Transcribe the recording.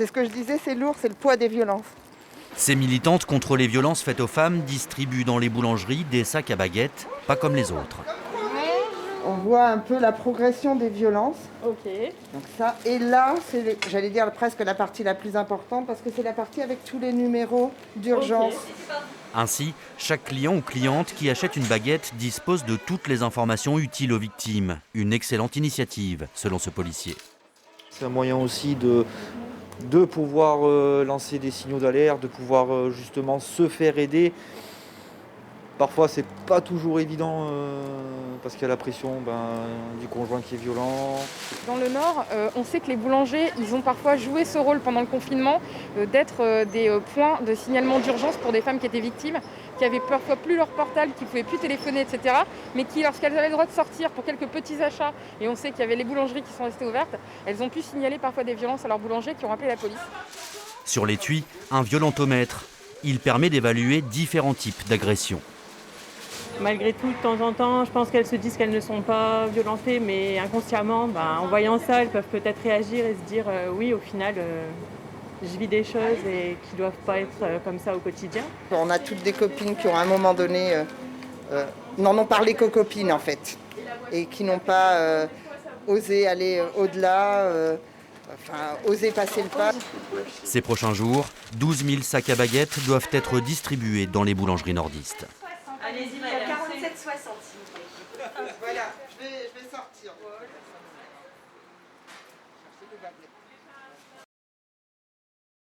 C'est ce que je disais, c'est lourd, c'est le poids des violences. Ces militantes contre les violences faites aux femmes distribuent dans les boulangeries des sacs à baguettes, pas comme les autres. On voit un peu la progression des violences. Ok. Donc ça, et là, c'est, j'allais dire presque la partie la plus importante parce que c'est la partie avec tous les numéros d'urgence. Okay. Ainsi, chaque client ou cliente qui achète une baguette dispose de toutes les informations utiles aux victimes. Une excellente initiative, selon ce policier. C'est un moyen aussi de pouvoir lancer des signaux d'alerte, de pouvoir justement se faire aider. Parfois, c'est pas toujours évident parce qu'il y a la pression du conjoint qui est violent. Dans le Nord, on sait que les boulangers, ils ont parfois joué ce rôle pendant le confinement d'être des points de signalement d'urgence pour des femmes qui étaient victimes, qui avaient parfois plus leur portable, qui ne pouvaient plus téléphoner, etc. Mais qui, lorsqu'elles avaient le droit de sortir pour quelques petits achats, et on sait qu'il y avait les boulangeries qui sont restées ouvertes, elles ont pu signaler parfois des violences à leurs boulangers qui ont appelé la police. Sur l'étui, un violentomètre. Il permet d'évaluer différents types d'agressions. Malgré tout, de temps en temps, je pense qu'elles se disent qu'elles ne sont pas violentées, mais inconsciemment, en voyant ça, elles peuvent peut-être réagir et se dire oui, au final, je vis des choses et qui ne doivent pas être comme ça au quotidien. On a toutes des copines qui ont à un moment donné n'en ont parlé qu'aux copines en fait, et qui n'ont pas osé aller au-delà, oser passer le pas. Ces prochains jours, 12 000 sacs à baguettes doivent être distribués dans les boulangeries nordistes.